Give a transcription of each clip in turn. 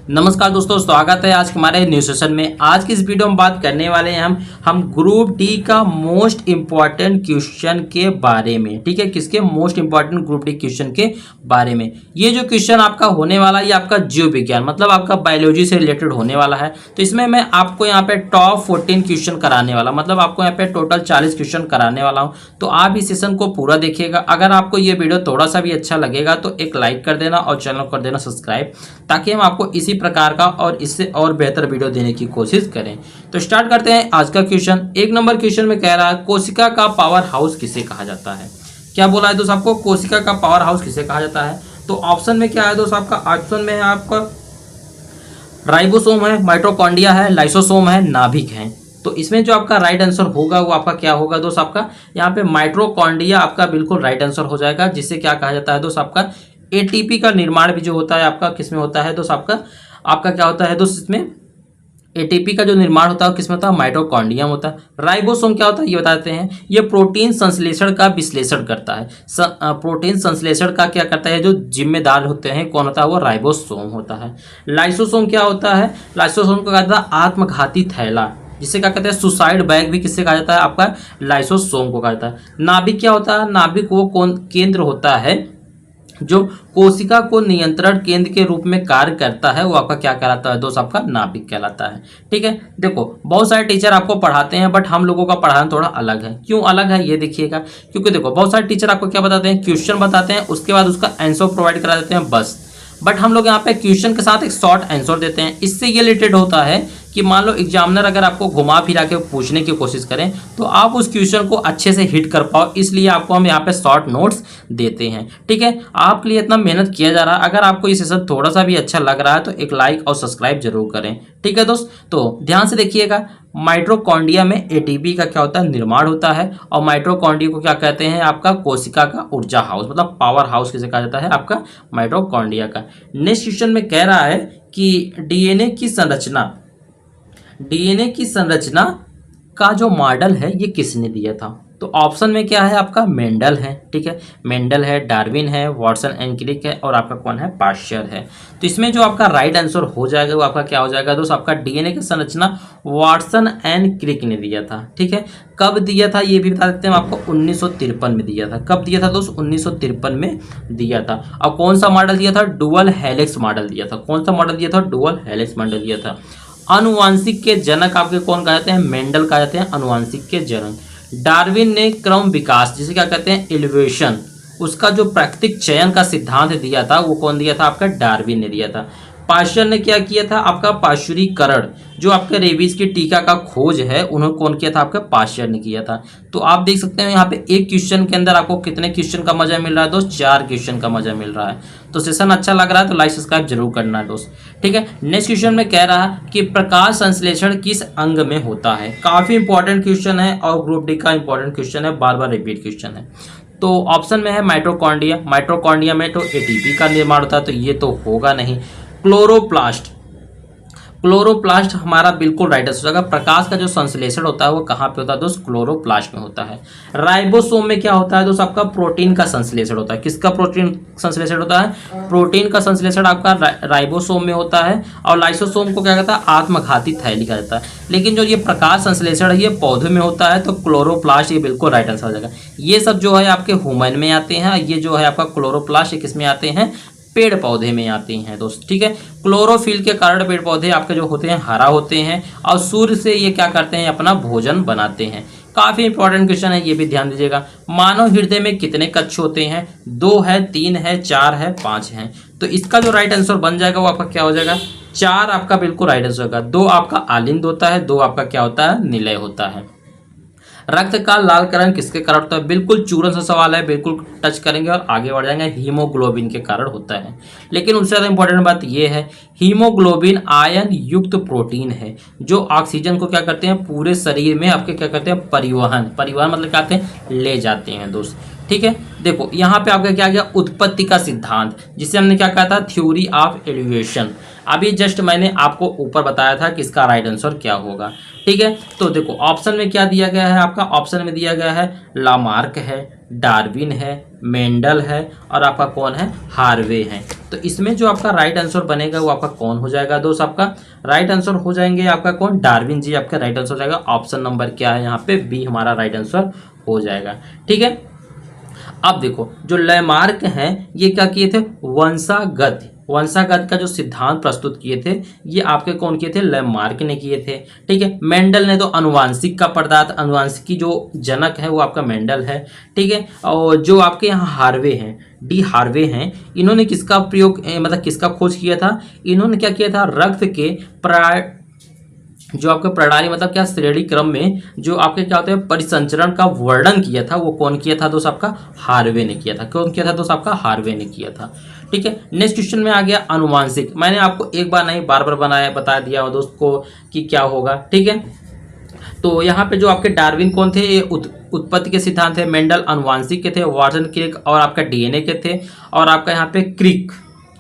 नमस्कार दोस्तों, स्वागत है आज हमारे न्यू सेशन में। आज की इस वीडियो में बात करने वाले हैं हम ग्रुप डी का मोस्ट इंपॉर्टेंट क्वेश्चन के बारे में। ठीक है, किसके most important group D question के बारे में। ये जो क्वेश्चन आपका होने वाला है ये आपका जीव विज्ञान मतलब आपका बायोलॉजी से रिलेटेड होने वाला है। तो इसमें मैं आपको यहाँ पे टॉप 14 क्वेश्चन कराने वाला, मतलब आपको यहाँ पे टोटल 40 क्वेश्चन कराने वाला हूँ। तो आप इस सेशन को पूरा देखिएगा। अगर आपको ये वीडियो थोड़ा सा भी अच्छा लगेगा तो एक लाइक कर देना और चैनल कर देना सब्सक्राइब, ताकि हम आपको इसी प्रकार का और इससे और बेहतर वीडियो देने की कोशिश करें। तो स्टार्ट करते हैं आज का क्वेश्चन। एक नंबर क्वेश्चन में कह रहा है कोशिका का पावर हाउस किसे कहा जाता है। क्या बोला है दोस्त आपको, कोशिका का पावर हाउस किसे कहा जाता है। तो ऑप्शन में क्या है दोस्त आपका, ऑप्शन में है आपका राइबोसोम है, माइटोकॉन्ड्रिया है, लाइसोसोम है, नाभिक है। तो इसमें जो आपका राइट आंसर होगा वो आपका क्या होगा दोस्त, आपका यहाँ पे माइटोकॉन्ड्रिया आपका बिल्कुल राइट आंसर हो जाएगा। जिससे क्या कहा जाता है दोस्त, आपका एटीपी का निर्माण भी जो होता है आपका किसमें होता है दोस्त, आपका क्या होता है दोस्त, इसमें एटीपी का जो निर्माण होता है किसमें होता है, माइटोकॉन्ड्रिया में होता है। राइबोसोम क्या होता है ये बताते हैं। ये प्रोटीन संश्लेषण का विश्लेषण करता है। प्रोटीन संश्लेषण का क्या करता है, जो जिम्मेदार होते हैं कौन होता है, वो राइबोसोम होता है। लाइसोसोम क्या होता है, लाइसोसोम को कहता है आत्मघाती थैला, जिसे क्या कहते हैं सुसाइड बैग भी किससे कहा जाता है, आपका लाइसोसोम को कहा जाता है। नाभिक क्या होता है, नाभिक वो कौन केंद्र होता है जो कोशिका को नियंत्रण केंद्र के रूप में कार्य करता है, वो आपका क्या कहलाता है दोस्त, आपका नाभिक कहलाता है। ठीक है, देखो बहुत सारे टीचर आपको पढ़ाते हैं बट हम लोगों का पढ़ाना थोड़ा अलग है। क्यों अलग है ये देखिएगा, क्योंकि देखो बहुत सारे टीचर आपको क्या बताते हैं, क्वेश्चन बताते हैं, उसके बाद उसका आंसर प्रोवाइड करा देते हैं बस। बट हम लोग यहाँ पे क्वेश्चन के साथ एक शॉर्ट आंसर देते हैं। इससे ये रिलेटेड होता है कि मान लो एग्जामिनर अगर आपको घुमा फिरा के पूछने की कोशिश करें तो आप उस क्वेश्चन को अच्छे से हिट कर पाओ, इसलिए आपको हम यहाँ पे शॉर्ट नोट्स देते हैं। ठीक है, आपके लिए इतना मेहनत किया जा रहा है। अगर आपको ये सेशन थोड़ा सा भी अच्छा लग रहा है तो एक लाइक और सब्सक्राइब जरूर करें। ठीक है दोस्त, तो ध्यान से देखिएगा। माइटोकॉन्ड्रिया में एटीपी का क्या होता है, निर्माण होता है। और माइटोकॉन्ड्रिया को क्या कहते हैं, आपका कोशिका का ऊर्जा हाउस मतलब पावर हाउस किसे कहा जाता है, आपका माइटोकॉन्ड्रिया का। नेक्स्ट क्वेश्चन में कह रहा है कि डीएनए की संरचना का जो मॉडल है ये किसने दिया था। तो ऑप्शन में क्या है, आपका मेंडल है। ठीक है, मेंडल है, डार्विन है, वाटसन एंड क्रिक है और आपका कौन है, पाश्चर है। तो इसमें जो आपका राइट आंसर हो जाएगा वो आपका क्या हो जाएगा दोस्त, आपका डीएनए की संरचना वाटसन एंड क्रिक ने दिया था। ठीक है, कब दिया था ये भी बता देते हैं आपको, 1953 में दिया था। कब दिया था दोस्त, 1953 में दिया था। और कौन सा मॉडल दिया था, डुअल हेलिक्स मॉडल दिया था। कौन सा मॉडल दिया था, डुअल हेलिक्स मॉडल दिया था। अनुवांशिक के जनक आपके कौन कहा जाते हैं, मेंडल कहा जाते हैं अनुवांशिक के जनक। डार्विन ने क्रम विकास जिसे क्या कहते हैं, इवोल्यूशन, उसका जो प्राकृतिक चयन का सिद्धांत दिया था वो कौन दिया था, आपका डार्विन ने दिया था। पाश्चर ने क्या किया था, आपका पाश्चुरीकरण, जो आपके रेबीज की टीका का खोज है उन्होंने कौन किया था, आपका पाश्चर ने किया था। तो आप देख सकते हैं यहाँ पे एक क्वेश्चन के अंदर आपको कितने क्वेश्चन का मजा मिल रहा है दोस्त, 4 क्वेश्चन का मजा मिल रहा है। तो सेशन अच्छा लग रहा है तो लाइक सब्सक्राइब जरूर करना है दोस्त। ठीक है, नेक्स्ट क्वेश्चन में कह रहा है कि प्रकाश संश्लेषण किस अंग में होता है। काफी इंपॉर्टेंट क्वेश्चन है और ग्रुप डी का इंपॉर्टेंट क्वेश्चन है, बार बार रिपीट क्वेश्चन है। तो ऑप्शन में है माइटोकॉन्ड्रिया, माइटोकॉन्ड्रिया में तो एटीपी का निर्माण होता है तो ये तो होगा नहीं। क्लोरोप्लास्ट हमारा बिल्कुल राइट आंसर होगा। प्रकाश का जो संश्लेषण होता है वो कहाँ पे होता है दोस्त, क्लोरोप्लास्ट में होता है। राइबोसोम में क्या होता है दोस्त, आपका प्रोटीन का संश्लेषण होता है। किसका प्रोटीन संश्लेषण होता है, प्रोटीन का संश्लेषण आपका राइबोसोम में होता है। और लाइसोसोम को क्या कहता है, आत्मघाती थैली कहा जाता है। लेकिन जो ये प्रकाश संश्लेषण है ये पौधे में होता है तो क्लोरोप्लास्ट ये बिल्कुल राइट आंसर हो जाएगा। ये सब जो है आपके ह्यूमन में आते हैं, ये जो है आपका क्लोरोप्लास्ट ये किस में आते हैं, पेड़ पौधे में आते हैं दोस्त। ठीक है, क्लोरोफिल के कारण पेड़ पौधे आपके जो होते हैं हरा होते हैं और सूर्य से ये क्या करते हैं, अपना भोजन बनाते हैं। काफी इंपॉर्टेंट क्वेश्चन है, ये भी ध्यान दीजिएगा। मानव हृदय में कितने कक्ष होते हैं, 2 है, 3 है, 4 है, 5 है। तो इसका जो राइट आंसर बन जाएगा वो आपका क्या हो जाएगा, 4 आपका बिल्कुल राइट आंसर होगा। 2 आपका आलिंद होता है, 2 आपका क्या होता है, निलय होता है। रक्त का लालकरण किसके कारण होता है, बिल्कुल चूरन सा सवाल है, बिल्कुल टच करेंगे और आगे बढ़ जाएंगे। हीमोग्लोबिन के कारण होता है। लेकिन उससे ज़्यादा इंपॉर्टेंट बात यह है, हीमोग्लोबिन आयन युक्त प्रोटीन है जो ऑक्सीजन को क्या करते हैं, पूरे शरीर में आपके क्या करते हैं, परिवहन मतलब क्या कहते हैं, ले जाते हैं दोस्त। ठीक है, देखो यहाँ पे आपका क्या गया, उत्पत्ति का सिद्धांत, जिसे हमने क्या कहा था, थ्योरी ऑफ एवोल्यूशन। अभी जस्ट मैंने आपको ऊपर बताया था कि इसका राइट आंसर क्या होगा। ठीक है, तो देखो ऑप्शन में क्या दिया गया है, आपका ऑप्शन में दिया गया है लामार्क है, डार्विन है, मेंडल है और आपका कौन है, हार्वे है। तो इसमें जो आपका राइट आंसर बनेगा वो आपका कौन हो जाएगा दोस्त, आपका राइट आंसर हो जाएंगे आपका कौन, डार्विन जी आपका राइट आंसर हो जाएगा। ऑप्शन नंबर क्या है यहाँ पे, बी हमारा राइट आंसर हो जाएगा। ठीक है, अब देखो जो लैमार्क हैं ये क्या किए थे, वंशागत का जो सिद्धांत प्रस्तुत किए थे ये आपके कौन किए थे, लैमार्क ने किए थे। ठीक है, मेंडल ने तो अनुवांशिक का पदार्थ, अनुवांशिक की जो जनक है वो आपका मेंडल है। ठीक है, और जो आपके यहाँ हार्वे हैं, डी हार्वे हैं, इन्होंने किसका प्रयोग मतलब किसका खोज किया था, इन्होंने क्या किया था, रक्त के जो आपका प्रणाली मतलब क्या श्रेणी क्रम में जो आपके क्या होते हैं परिसंचरण का वर्णन किया था वो कौन किया था दोस्त, आपका हार्वे ने किया था। कौन किया था दोस्त, आपका हार्वे ने किया था। ठीक है, नेक्स्ट क्वेश्चन में आ गया अनुवांशिक। मैंने आपको एक बार नहीं बार बार बता दिया दोस्त को कि क्या होगा। ठीक है, तो यहाँ पे जो आपके डार्विन कौन थे, ये उत्पत्ति के सिद्धांत थे, मेंडल अनुवांशिक के थे, वाटसन क्रिक और आपका डीएनए के थे, और आपका यहाँ पे क्रिक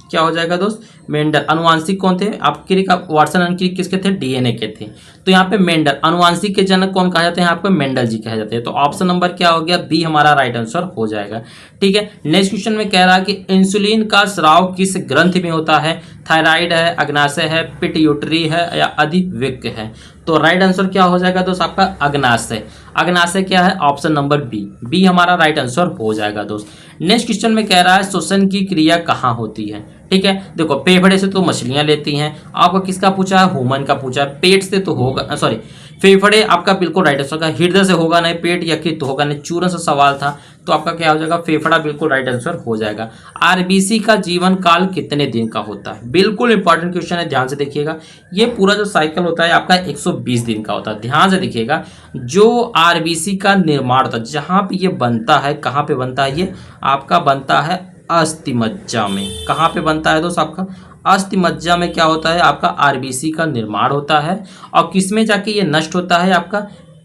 क्या हो जाएगा दोस्त, मेंडल अनुवांशिक कौन थे, आप क्रिक वाटसन एंड क्रिक किसके थे, डीएनए के थे। तो यहाँ पे मेंडल अनुवांशिक के जनक कौन कहा जाते हैं, आपको मेंडल जी कहे जाते हैं। तो ऑप्शन नंबर क्या हो गया, बी हमारा राइट आंसर हो जाएगा। ठीक है, नेक्स्ट क्वेश्चन में कह रहा है कि इंसुलिन का स्राव किस ग्रंथि में होता है, थायराइड है, अग्नाशय है, पिट्यूटरी है या अधिवृक्क है। तो राइट आंसर क्या हो जाएगा दोस्त, आपका अग्नाशय। अग्नाशय क्या है, ऑप्शन नंबर बी हमारा राइट आंसर हो जाएगा दोस्त। नेक्स्ट क्वेश्चन में कह रहा है श्वसन की क्रिया कहाँ होती है। ठीक है, देखो फेफड़े से तो मछलियां लेती हैं, आपको किसका पूछा है, ह्यूमन का पूछा है, पेट से तो होगा सॉरी फेफड़े आपका बिल्कुल राइट आंसर का, हृदय से होगा नहीं, पेट यकृत तो होगा नहीं, चूर्ण से सवाल था तो आपका क्या हो जाएगा, फेफड़ा बिल्कुल राइट आंसर हो जाएगा। आरबीसी का जीवन काल कितने दिन का होता है, बिल्कुल इंपॉर्टेंट क्वेश्चन है, ध्यान से देखिएगा। ये पूरा जो साइकिल होता है आपका 120 दिन का होता है, ध्यान से देखिएगा। जो आरबीसी का निर्माण होता है, जहां पे ये बनता है, कहाँ पे बनता है, ये आपका बनता है अस्थिमज्जा में। कहाँ पे बनता है दोस्त, आपका अस्थिमज्जा में क्या होता है, आपका आरबीसी का निर्माण होता है। और किस में जाके ये नष्ट होता है, आपका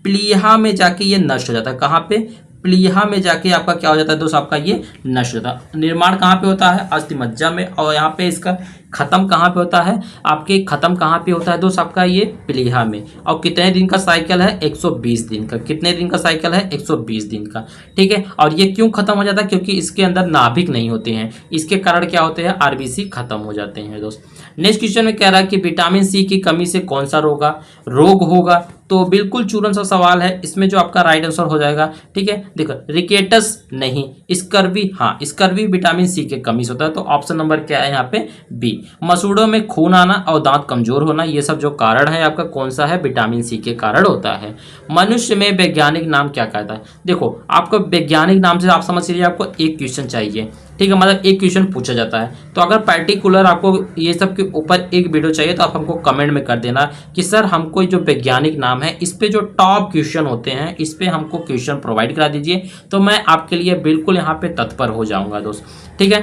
प्लीहा में जाके ये नष्ट हो जाता है। कहाँ पे, प्लीहा में जाके आपका क्या हो जाता है दोस्त, आपका ये नष्ट होता है। निर्माण कहाँ पे होता है, अस्थिमज्जा में, और यहाँ पे इसका खत्म कहाँ पे होता है, आपके खत्म कहाँ पे होता है दोस्त, आपका ये प्लीहा में। और कितने दिन का साइकिल है, 120 दिन का। कितने दिन का साइकिल है, 120 दिन का। ठीक है, और ये क्यों खत्म हो जाता है, क्योंकि इसके अंदर नाभिक नहीं होते हैं, इसके कारण क्या होते हैं, आरबीसी खत्म हो जाते हैं दोस्त। नेक्स्ट क्वेश्चन में कह रहा है कि विटामिन सी की कमी से कौन सा रोग होगा। तो बिल्कुल चूरन सा सवाल है, इसमें जो आपका राइट आंसर हो जाएगा। ठीक है, देखो रिकेटस नहीं, स्कर्वी, हाँ स्कर्वी विटामिन सी के कमी से होता है। तो ऑप्शन नंबर क्या है यहाँ पे, बी। मसूड़ों में खून आना और दांत कमजोर होना, ये सब जो कारण है आपका कौन सा है, विटामिन सी के कारण होता है। मनुष्य में वैज्ञानिक नाम क्या कहता है। देखो आपको वैज्ञानिक नाम से आप समझ लीजिए, आपको एक क्वेश्चन चाहिए। ठीक है, मतलब एक क्वेश्चन पूछा जाता है। तो अगर पर्टिकुलर आपको ये सब के ऊपर एक वीडियो चाहिए तो आप हमको कमेंट में कर देना कि सर हमको जो वैज्ञानिक नाम है इस पे जो टॉप क्वेश्चन होते हैं इस पे हमको क्वेश्चन प्रोवाइड करा दीजिए, तो मैं आपके लिए बिल्कुल यहाँ पे तत्पर हो जाऊंगा दोस्त। ठीक है,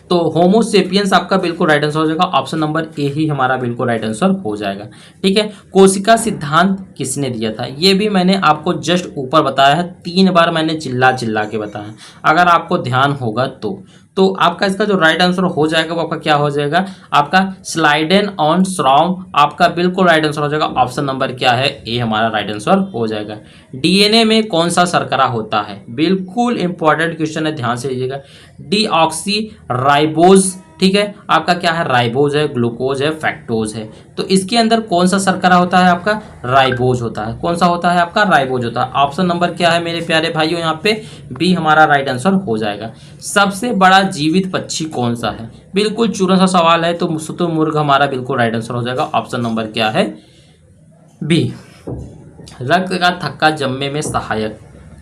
तो होमोसेपियंस आपका बिल्कुल राइट आंसर हो जाएगा, ऑप्शन नंबर ए ही हमारा बिल्कुल राइट आंसर हो जाएगा। ठीक है, कोशिका सिद्धांत किसने दिया था, ये भी मैंने आपको जस्ट ऊपर बताया है, 3 बार मैंने चिल्ला के बताया। अगर आपको ध्यान होगा तो आपका इसका जो राइट आंसर हो जाएगा वो आपका क्या हो जाएगा, आपका स्लाइडेन ऑन श्रॉम आपका बिल्कुल राइट आंसर हो जाएगा। ऑप्शन नंबर क्या है, ए हमारा राइट आंसर हो जाएगा। डीएनए में कौन सा शर्करा होता है, बिल्कुल इंपॉर्टेंट क्वेश्चन है, ध्यान से लीजिएगा। डीऑक्सी राइबोज, ठीक है, आपका क्या है, राइबोज है, ग्लूकोज है, फैक्टोज है। तो इसके अंदर कौन सा शर्करा होता है, आपका राइबोज होता है। कौन सा होता है, आपका राइबोज होता है। ऑप्शन नंबर क्या है मेरे प्यारे भाइयों, यहाँ पे बी हमारा राइट आंसर हो जाएगा। सबसे बड़ा जीवित पक्षी कौन सा है, बिल्कुल चूरन सा सवाल है, तो शुतुरमुर्ग हमारा बिल्कुल राइट आंसर हो जाएगा। ऑप्शन नंबर क्या है, बी। रक्त का थक्का जमने में सहायक,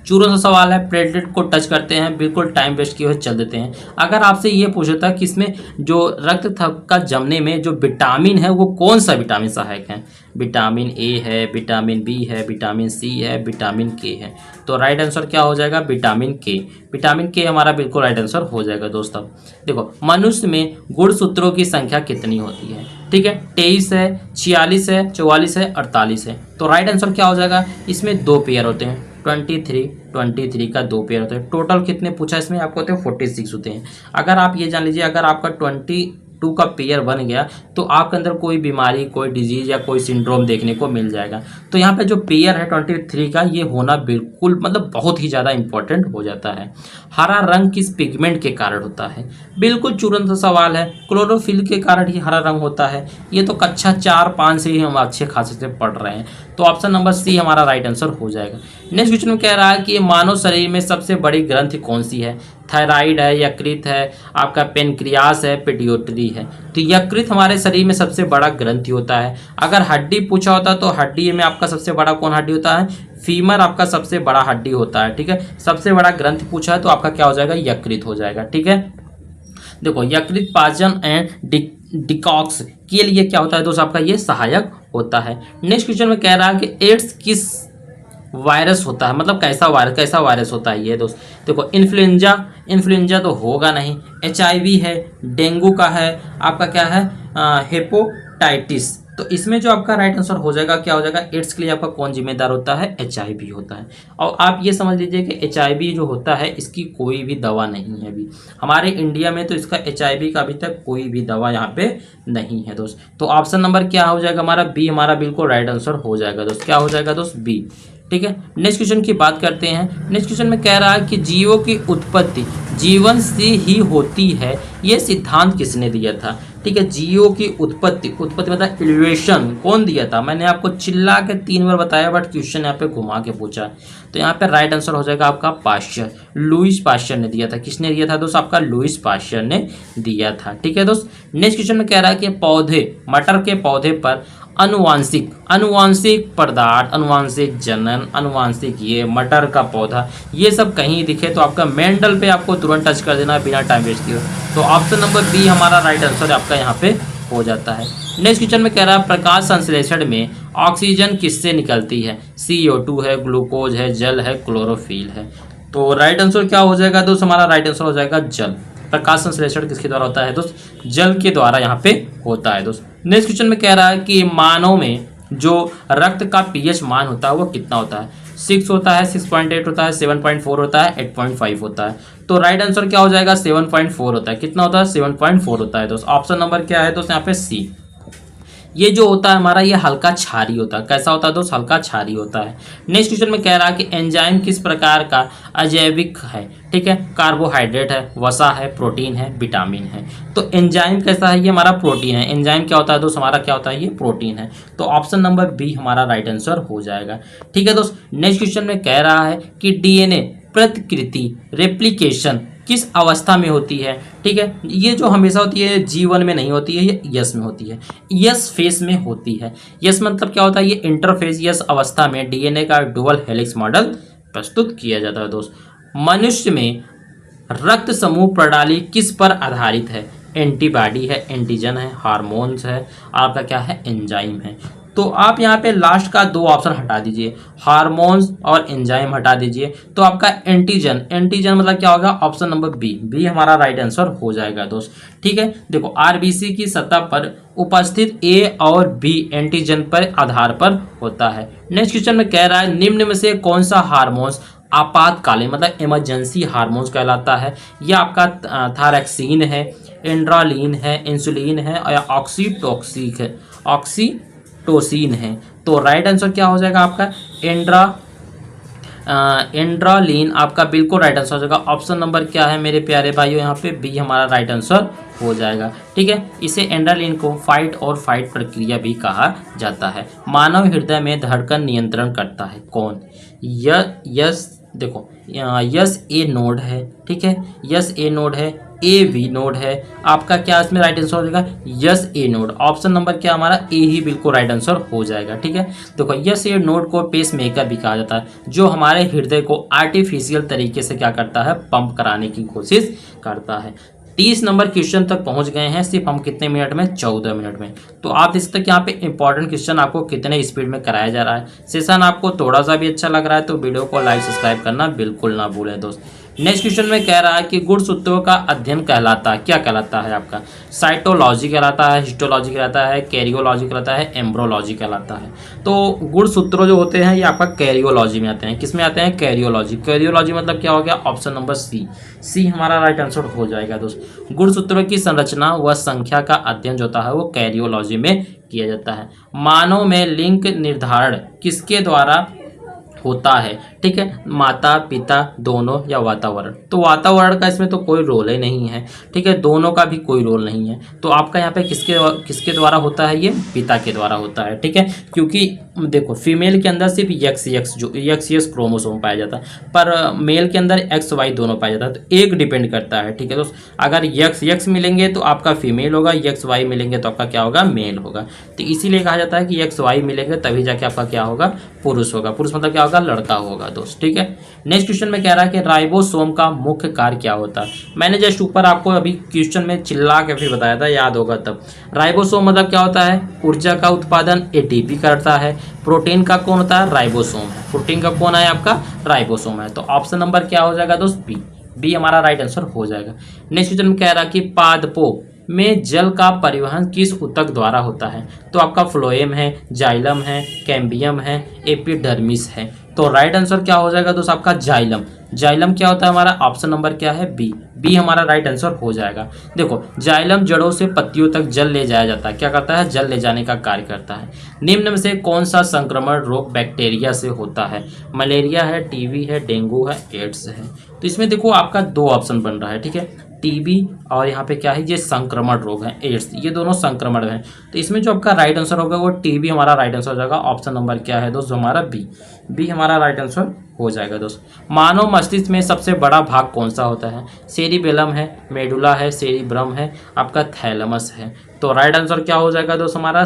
चूरों सा सवाल है, प्लेटलेट को टच करते हैं, बिल्कुल टाइम वेस्ट किए हुए चल देते हैं। अगर आपसे ये पूछता कि इसमें जो रक्त थक्का जमने में जो विटामिन है वो कौन सा विटामिन सहायक है, विटामिन ए है, विटामिन बी है, विटामिन सी है, विटामिन के है। तो राइट आंसर क्या हो जाएगा, विटामिन के। विटामिन के हमारा बिल्कुल राइट आंसर हो जाएगा दोस्तों। देखो मनुष्य में गुणसूत्रों की संख्या कितनी होती है, ठीक है, 23 है, 46 है, 44 है, 48 है। तो राइट आंसर क्या हो जाएगा, इसमें 2 पेयर होते हैं, 23 का 2 पेयर होते हैं। टोटल कितने पूछा इसमें आपको होते हैं, 46 होते हैं। अगर आप ये जान लीजिए, अगर आपका टू का पेयर बन गया तो आपके अंदर कोई बीमारी, कोई डिजीज या कोई सिंड्रोम देखने को मिल जाएगा। तो यहाँ पे जो पेयर है 23 का ये होना बिल्कुल मतलब बहुत ही ज़्यादा इंपॉर्टेंट हो जाता है। हरा रंग किस पिगमेंट के कारण होता है? बिल्कुल तुरंत सा सवाल है, क्लोरोफिल के कारण ही हरा रंग होता है। ये तो कक्षा 4-5 से ही हम अच्छे खासे से पढ़ रहे हैं। तो ऑप्शन नंबर सी हमारा राइट आंसर हो जाएगा। नेक्स्ट क्वेश्चन में कह रहा है कि मानव शरीर में सबसे बड़ी ग्रंथि कौन सी है? थायराइड है, यकृत है, आपका पेनक्रियास है, पिट्यूटरी है। तो यकृत हमारे शरीर में सबसे बड़ा ग्रंथि होता है। अगर हड्डी पूछा होता तो हड्डी में आपका सबसे बड़ा कौन हड्डी होता है? फीमर आपका सबसे बड़ा हड्डी होता है। ठीक है, सबसे बड़ा ग्रंथि पूछा है तो आपका क्या हो जाएगा? यकृत हो जाएगा। ठीक है, देखो यकृत पाचन एंड डिकॉक्स के लिए क्या होता है दोस्त? आपका ये सहायक होता है। नेक्स्ट क्वेश्चन में कह रहा है कि एड्स किस वायरस होता है, मतलब कैसा वायरस होता है ये दोस्त? देखो इन्फ्लुएंजा तो होगा नहीं, HIV है, डेंगू का है, आपका क्या है हेपेटाइटिस। तो इसमें जो आपका राइट आंसर हो जाएगा क्या हो जाएगा? एड्स के लिए आपका कौन जिम्मेदार होता है? HIV होता है। और आप ये समझ लीजिए कि HIV जो होता है इसकी कोई भी दवा नहीं है अभी हमारे इंडिया में, तो इसका HIV का अभी तक कोई भी दवा यहाँ पे नहीं है दोस्त। तो ऑप्शन नंबर क्या हो जाएगा हमारा? बी हमारा बिल्कुल राइट आंसर हो जाएगा दोस्त। क्या हो जाएगा दोस्त? बी। ठीक है, नेक्स्ट क्वेश्चन की बात करते हैं। नेक्स्ट क्वेश्चन में कह रहा है कि जीवों की उत्पत्ति जीवन से ही होती है, ये सिद्धांत किसने दिया था? ठीक है, जीवों की उत्पत्ति मतलब इवोल्यूशन कौन दिया था? मैंने आपको चिल्ला के 3 बार बताया बट क्वेश्चन यहाँ पे घुमा के पूछा। तो यहाँ पे राइट आंसर हो जाएगा आपका पाश्चर, लुईस पाश्चर ने दिया था। किसने दिया था दोस्त? आपका लुईस पाश्चर ने दिया था। ठीक है दोस्त, नेक्स्ट क्वेश्चन में कह रहा है कि पौधे, मटर के पौधे पर अनुवांशिक पदार्थ, अनुवांशिक जनन, अनुवांशिक ये मटर का पौधा ये सब कहीं दिखे तो आपका मेंडल पे आपको तुरंत टच कर देना बिना टाइम वेस्ट किए। तो ऑप्शन नंबर बी हमारा राइट आंसर आपका यहाँ पे हो जाता है। नेक्स्ट क्वेश्चन में कह रहा है प्रकाश संश्लेषण में ऑक्सीजन किससे निकलती है? CO2 है, ग्लूकोज है, जल है, क्लोरोफिल है। तो राइट आंसर क्या हो जाएगा दोस्त? हमारा राइट आंसर हो जाएगा जल। प्रकाश संश्लेषण किसके द्वारा होता है दोस्त? जल के द्वारा यहाँ पे होता है दोस्त। नेक्स्ट क्वेश्चन में कह रहा है कि मानव में जो रक्त का pH मान होता है वो कितना होता है? 6 होता है, 6.8 होता है, 7.4 होता है, 8.5 होता है। तो राइट आंसर क्या हो जाएगा? 7.4 होता है। कितना होता है? 7.4 होता है दोस्त। ऑप्शन नंबर क्या है दोस्त? यहाँ पे सी। ये जो होता है हमारा ये हल्का क्षारीय होता है। कैसा होता है दोस्त? हल्का क्षारीय होता है। नेक्स्ट क्वेश्चन में कह रहा है कि एंजाइम किस प्रकार का अजैविक है? ठीक है, कार्बोहाइड्रेट है, वसा है, प्रोटीन है, विटामिन है। तो एंजाइम कैसा है? ये हमारा प्रोटीन है। एंजाइम क्या होता है दोस्त? हमारा क्या होता है? ये प्रोटीन है। तो ऑप्शन नंबर बी हमारा राइट आंसर हो जाएगा। ठीक है दोस्त, नेक्स्ट क्वेश्चन में कह रहा है कि DNA प्रतिकृति रेप्लिकेशन किस अवस्था में होती है? ठीक है, ये जो हमेशा होती है G1 में नहीं होती है, ये यस में होती है, यस फेस में होती है। यस मतलब क्या होता है? ये इंटरफेस यस अवस्था में DNA का डुअल हेलिक्स मॉडल प्रस्तुत किया जाता है दोस्त। मनुष्य में रक्त समूह प्रणाली किस पर आधारित है? एंटीबॉडी है, एंटीजन है, हार्मोन्स है, आपका क्या है? एंजाइम है। तो आप यहाँ पे लास्ट का 2 ऑप्शन हटा दीजिए, हार्मोन्स और एंजाइम हटा दीजिए। तो आपका एंटीजन मतलब क्या होगा? ऑप्शन नंबर बी हमारा राइट आंसर हो जाएगा दोस्त। ठीक है, देखो RBC की सतह पर उपस्थित A और B एंटीजन पर आधार पर होता है। नेक्स्ट क्वेश्चन में कह रहा है निम्न में से कौन सा हार्मोन्स आपातकालीन मतलब इमरजेंसी हार्मोन्स कहलाता है? यह आपका थायरॉक्सिन है, एंड्रालिन है, इंसुलिन है या ऑक्सीटोसिन है। तो राइट आंसर क्या हो जाएगा आपका? एंड्रालिन आपका बिल्कुल राइट आंसर हो जाएगा। ऑप्शन नंबर क्या है मेरे प्यारे भाइयों? यहाँ पे बी हमारा राइट आंसर हो जाएगा। ठीक है, इसे एंड्रालिन को फाइट और फाइट प्रक्रिया भी कहा जाता है। मानव हृदय में धड़कन नियंत्रण करता है कौन? यस देखो यस ए नोड है। ठीक है, यस ए नोड है, ए बी नोड है। आपका क्या इसमें राइट आंसर हो जाएगा? यस ए नोड। ऑप्शन नंबर क्या हमारा? ए ही बिल्कुल राइट आंसर हो जाएगा। ठीक है, देखो यस ए नोड को पेस मेकर भी कहा जाता है, जो हमारे हृदय को आर्टिफिशियल तरीके से क्या करता है? पंप कराने की कोशिश करता है। 30 नंबर क्वेश्चन तक पहुंच गए हैं सिर्फ हम कितने मिनट में? 14 मिनट में। तो आप इस तक यहाँ पे इंपॉर्टेंट क्वेश्चन आपको कितने स्पीड में कराया जा रहा है। सेशन आपको थोड़ा सा भी अच्छा लग रहा है तो वीडियो को लाइक सब्सक्राइब करना बिल्कुल ना भूलें दोस्त। नेक्स्ट क्वेश्चन में कह रहा है कि गुणसूत्रों का अध्ययन कहलाता है, क्या कहलाता है आपका? साइटोलॉजी कहलाता है, हिस्टोलॉजी कहलाता है, कैरियोलॉजी कहलाता है, एम्ब्रोलॉजी कहलाता है। तो गुणसूत्रों जो होते हैं ये आपका कैरियोलॉजी में आते हैं। किस में आते हैं? कैरियोलॉजी। कैरियोलॉजी मतलब क्या हो गया? ऑप्शन नंबर सी हमारा राइट आंसर हो जाएगा दोस्त। गुणसूत्रों की संरचना व संख्या का अध्ययन जो होता है वो कैरियोलॉजी में किया जाता है। मानव में लिंग निर्धारण किसके द्वारा होता है? ठीक है, माता पिता दोनों या वातावरण? तो वातावरण का इसमें तो कोई रोल ही नहीं है। ठीक है, दोनों का भी कोई रोल नहीं है। तो आपका यहाँ पे किसके द्वारा होता है? ये पिता के द्वारा होता है। ठीक है, क्योंकि देखो फीमेल के अंदर सिर्फ एक्स क्रोमोसोम पाया जाता है, पर मेल के अंदर एक्स वाई दोनों पाया जाता है। तो एक डिपेंड करता है। ठीक है दोस्त, अगर एक्स मिलेंगे तो आपका फीमेल होगा, एक्स वाई मिलेंगे तो आपका क्या होगा? मेल होगा। तो इसीलिए कहा जाता है कि एक्स वाई मिलेंगे तभी जाके आपका क्या होगा? पुरुष होगा। पुरुष मतलब क्या होगा? लड़का होगा दोस्त। ठीक है, नेक्स्ट क्वेश्चन में कह रहा है कि राइबोसोम का मुख्य कार्य क्या होता है? मैंने जस्ट ऊपर आपको अभी क्वेश्चन में चिल्ला के फिर बताया था, याद होगा तब। राइबोसोम मतलब क्या होता है? ऊर्जा का उत्पादन एटीपी करता है। प्रोटीन का कौन होता है? राइबोसोम है। प्रोटीन का कौन है? आपका राइबोसोम है। तो ऑप्शन नंबर क्या हो जाएगा दोस्त? बी हमारा राइट आंसर हो जाएगा। नेक्स्ट क्वेश्चन में कह रहा है कि पादपों में जल का परिवहन किस ऊतक द्वारा होता है? तो आपका फ्लोएम है, जाइलम है, कैम्बियम है, एपिडर्मिस है। तो राइट आंसर क्या हो जाएगा दोस्त? आपका जाइलम। जाइलम क्या होता है हमारा? ऑप्शन नंबर क्या है? बी हमारा राइट आंसर हो जाएगा। देखो जाइलम जड़ों से पत्तियों तक जल ले जाया जाता है। क्या करता है? जल ले जाने का कार्य करता है। निम्न में से कौन सा संक्रमण रोग बैक्टीरिया से होता है? मलेरिया है, टीबी है, डेंगू है, एड्स है। तो इसमें देखो आपका दो ऑप्शन बन रहा है। ठीक है, टीबी और यहाँ पे क्या है? ये संक्रमण रोग है, एड्स, ये दोनों संक्रमण हैं। तो इसमें जो आपका राइट आंसर होगा वो टीबी हमारा राइट आंसर हो जाएगा। ऑप्शन नंबर क्या है दोस्त? हमारा बी हमारा राइट आंसर हो जाएगा दोस्त। मानव मस्तिष्क में सबसे बड़ा भाग कौन सा होता है? सेरिबेलम है, मेडुला है, सेरिब्रम है, आपका थैलेमस है। तो राइट आंसर क्या हो जाएगा दोस्त? हमारा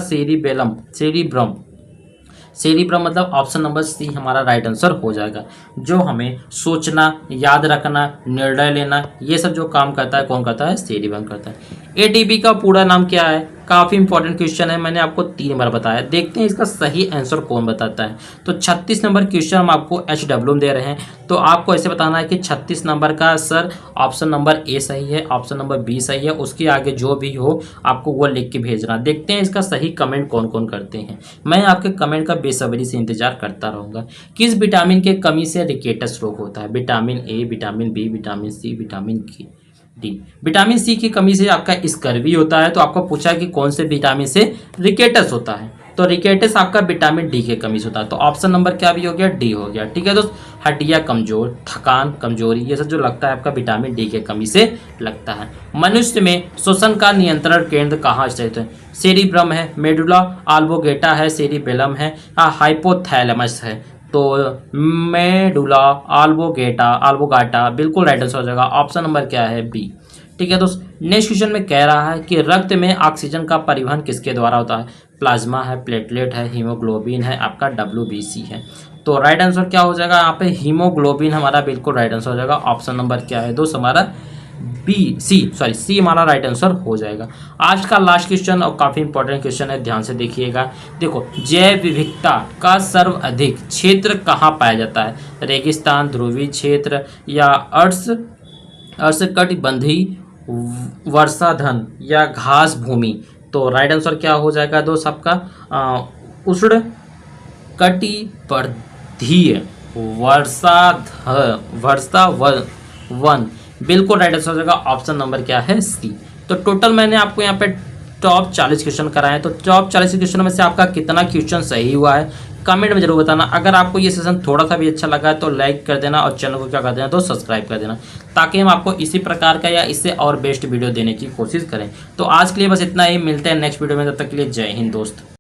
सेरिब्रम मतलब ऑप्शन नंबर सी हमारा राइट आंसर हो जाएगा। जो हमें सोचना, याद रखना, निर्णय लेना, ये सब जो काम करता है कौन करता है? सेरिब्रम करता है। एटीपी का पूरा नाम क्या है? काफ़ी इंपॉर्टेंट क्वेश्चन है, मैंने आपको 3 बार बताया। देखते हैं इसका सही आंसर कौन बताता है। तो 36 नंबर क्वेश्चन हम आपको HW में दे रहे हैं। तो आपको ऐसे बताना है कि 36 नंबर का सर ऑप्शन नंबर ए सही है, ऑप्शन नंबर बी सही है, उसके आगे जो भी हो आपको वो लिख के भेजना। देखते हैं इसका सही कमेंट कौन कौन करते हैं। मैं आपके कमेंट का बेसब्री से इंतजार करता रहूँगा। किस विटामिन के कमी से रिकेटस रोग होता है? Vitamin A, vitamin B, vitamin C, vitamin D. Vitamin C की कमी से आपका स्कर्वी होता है। तो आपको पूछा कि कौन से विटामिन से रिकेटस होता है? तो रिकेटस आपका विटामिन डी की कमी से होता है। तो ऑप्शन नंबर क्या भी हो गया? डी हो गया। ठीक है दोस्त, हड्डियां कमजोर, थकान, कमजोरी, ये सब जो लगता है आपका विटामिन डी की कमी से लगता है। मनुष्य में श्वसन का नियंत्रण केंद्र कहाँ स्थित है? सेरिब्रम है, मेडुला ऑब्लोंगेटा है, सेरिबेलम है, हाइपोथैलेमस है। तो मेडुला ऑब्लोंगेटा बिल्कुल राइट आंसर हो जाएगा। ऑप्शन नंबर क्या है? बी। ठीक है दोस्त, नेक्स्ट क्वेश्चन में कह रहा है कि रक्त में ऑक्सीजन का परिवहन किसके द्वारा होता है? प्लाज्मा है, प्लेटलेट है, हीमोग्लोबिन है, आपका WBC है। तो राइट आंसर क्या हो जाएगा? यहाँ पे हीमोग्लोबिन हमारा बिल्कुल राइट आंसर हो जाएगा। ऑप्शन नंबर क्या है दोस्त? हमारा सी हमारा राइट आंसर हो जाएगा। आज का लास्ट क्वेश्चन और काफ़ी इंपॉर्टेंट क्वेश्चन है, ध्यान से देखिएगा। देखो जैव विविधता का सर्वाधिक क्षेत्र कहाँ पाया जाता है? रेगिस्तान, ध्रुवीय क्षेत्र या अर्धकटिबंधीय वर्षाधन या घास भूमि? तो राइट आंसर क्या हो जाएगा दोस्त आपका? उष्ण कटिबंधीय वर्षावन बिल्कुल राइट आंसर हो जाएगा। ऑप्शन नंबर क्या है? सी। तो टोटल मैंने आपको यहाँ पे टॉप 40 क्वेश्चन कराए हैं। तो टॉप 40 क्वेश्चन में से आपका कितना क्वेश्चन सही हुआ है कमेंट में जरूर बताना। अगर आपको ये सेशन थोड़ा सा भी अच्छा लगा है तो लाइक कर देना और चैनल को क्या कर देना? तो सब्सक्राइब कर देना, ताकि हम आपको इसी प्रकार का या इससे और बेस्ट वीडियो देने की कोशिश करें। तो आज के लिए बस इतना ही, मिलते हैं नेक्स्ट वीडियो में। तब तक के लिए जय हिंद दोस्त।